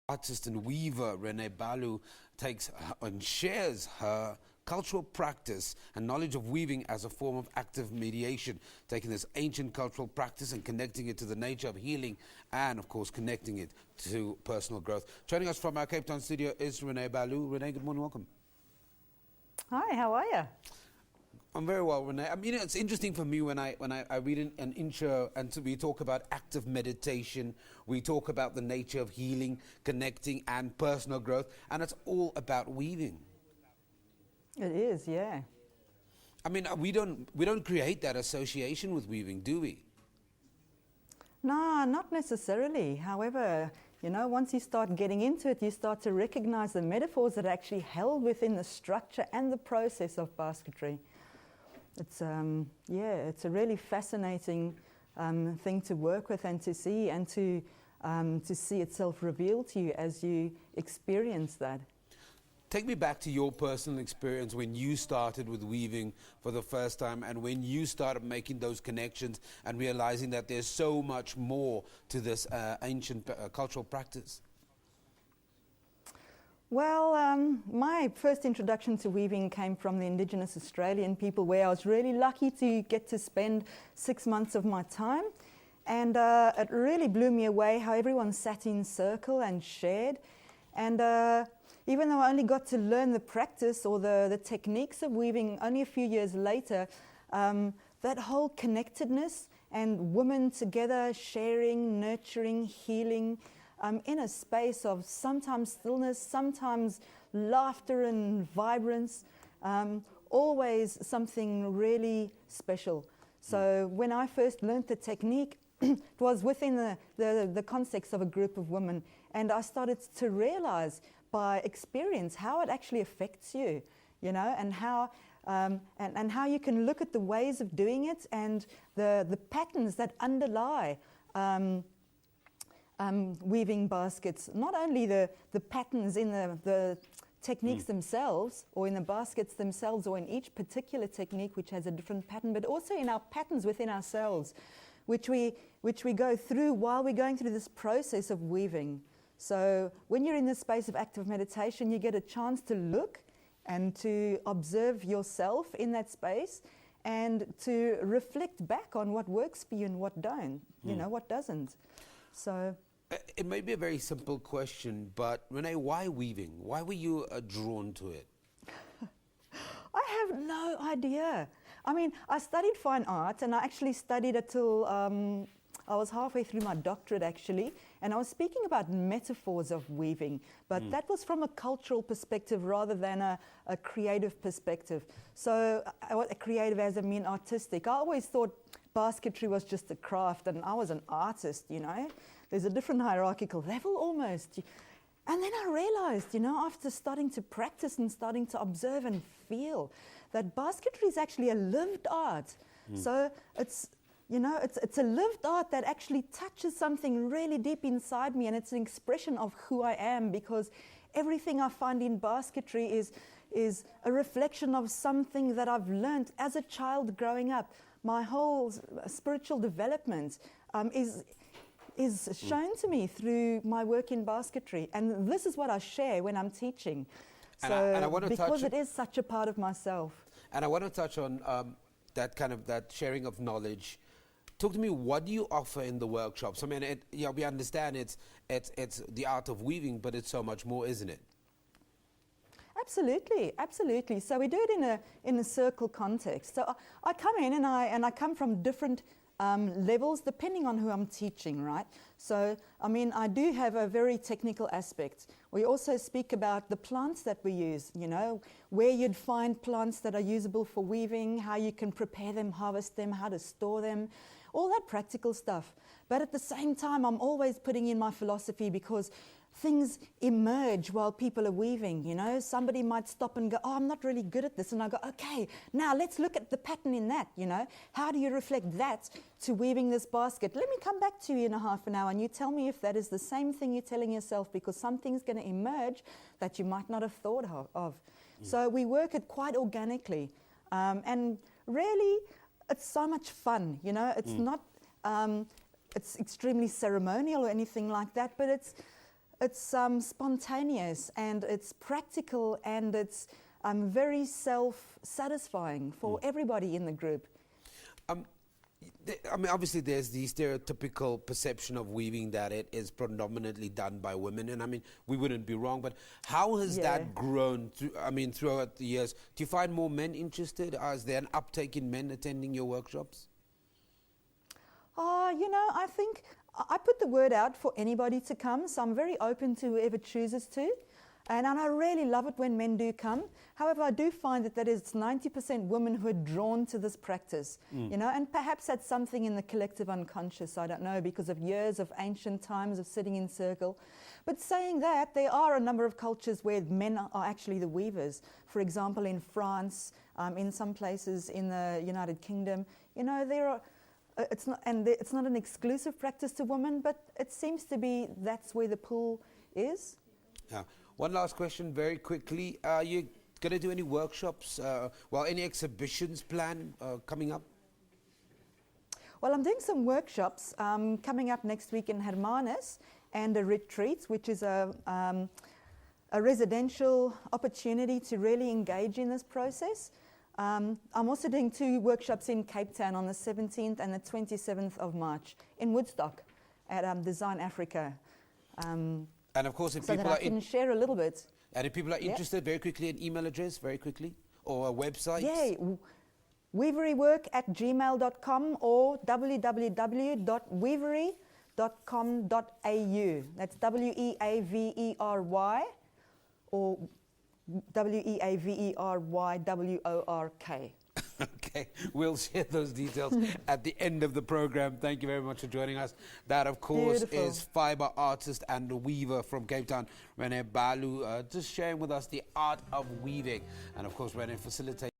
Artist and weaver Rene Bahloo takes and shares her cultural practice and knowledge of weaving as a form of active mediation, taking this ancient cultural practice and connecting it to the nature of healing and, of course, connecting it to personal growth. Joining us from our Cape Town studio is Rene Bahloo. Rene, good morning, welcome. Hi, how are you? I'm very well, Rene. I mean, it's interesting for me when I read an intro and we talk about active meditation, we talk about the nature of healing, connecting, and personal growth, and it's all about weaving. It is, yeah. I mean, we don't create that association with weaving, do we? No, not necessarily. However, you know, once you start getting into it, you start to recognize the metaphors that are actually held within the structure and the process of basketry. It's it's a really fascinating thing to work with and to see itself revealed to you as you experience that. Take me back to your personal experience when you started with weaving for the first time and when you started making those connections and realizing that there's so much more to this ancient cultural practice. Well, my first introduction to weaving came from the Indigenous Australian people, where I was really lucky to get to spend 6 months of my time. And it really blew me away how everyone sat in circle and shared. And even though I only got to learn the practice or the techniques of weaving only a few years later, that whole connectedness and women together sharing, nurturing, healing, in a space of sometimes stillness, sometimes laughter and vibrance, always something really special. So when I first learned the technique, it was within the context of a group of women, and I started to realize by experience how it actually affects you, you know, and how you can look at the ways of doing it and the patterns that underlie weaving baskets. Not only the patterns in the techniques themselves, or in the baskets themselves, or in each particular technique which has a different pattern, but also in our patterns within ourselves, which we go through while we're going through this process of weaving. So when you're in this space of active meditation, you get a chance to look and to observe yourself in that space and to reflect back on what works for you and what don't, you know, what doesn't. So it may be a very simple question, but Rene, why weaving? Why were you drawn to it? I have no idea. I mean, I studied fine art, and I actually studied it till I was halfway through my doctorate, actually, and I was speaking about metaphors of weaving, but that was from a cultural perspective rather than a creative perspective. So a creative as I mean artistic. I always thought basketry was just a craft, and I was an artist, you know. There's a different hierarchical level almost. And then I realized, you know, after starting to practice and starting to observe and feel, that basketry is actually a lived art. So it's, you know, it's a lived art that actually touches something really deep inside me, and it's an expression of who I am, because everything I find in basketry is a reflection of something that I've learned as a child growing up. My whole spiritual development is shown to me through my work in basketry, and this is what I share when I'm teaching. And I want to because it is such a part of myself. And I want to touch on that sharing of knowledge. Talk to me. What do you offer in the workshops? I mean, we understand it's the art of weaving, but it's so much more, isn't it? Absolutely, absolutely. So we do it in a circle context. So I come in and I come from different levels depending on who I'm teaching, right? So, I mean, I do have a very technical aspect. We also speak about the plants that we use, you know, where you'd find plants that are usable for weaving, how you can prepare them, harvest them, how to store them, all that practical stuff. But at the same time, I'm always putting in my philosophy, because things emerge while people are weaving, you know. Somebody might stop and go, oh, I'm not really good at this. And I go, okay, now let's look at the pattern in that, you know. How do you reflect that to weaving this basket? Let me come back to you in a half an hour and you tell me if that is the same thing you're telling yourself, because something's going to emerge that you might not have thought of. So we work it quite organically. And really, it's so much fun, you know. It's not, it's extremely ceremonial or anything like that, but it's spontaneous and it's practical and it's very self-satisfying for everybody in the group. I mean, obviously, there's the stereotypical perception of weaving that it is predominantly done by women, and I mean, we wouldn't be wrong. But how has that grown? Throughout the years, do you find more men interested? Is there an uptake in men attending your workshops? You know, I think I put the word out for anybody to come, so I'm very open to whoever chooses to. And I really love it when men do come. However, I do find that it's 90% women who are drawn to this practice, you know, and perhaps that's something in the collective unconscious, I don't know, because of years of ancient times of sitting in circle. But saying that, there are a number of cultures where men are actually the weavers. For example, in France, in some places in the United Kingdom, you know, there are... it's not an exclusive practice to women, but it seems to be that's where the pull is. Yeah. One last question very quickly. Are you going to do any workshops, any exhibitions planned coming up? Well, I'm doing some workshops coming up next week in Hermanus and a retreat, which is a residential opportunity to really engage in this process. I'm also doing 2 workshops in Cape Town on the 17th and the 27th of March in Woodstock at Design Africa. And of course, if so people that I can share a little bit. And if people are interested, very quickly, an email address, very quickly, or a website? Yeah, weaverywork@gmail.com or www.weavery.com.au. That's WEAVERY or WEAVERYWORK. Okay, we'll share those details at the end of the program. Thank you very much for joining us. That, of course, is fibre artist and weaver from Cape Town, Rene Bahloo, just sharing with us the art of weaving. And, of course, Rene facilitates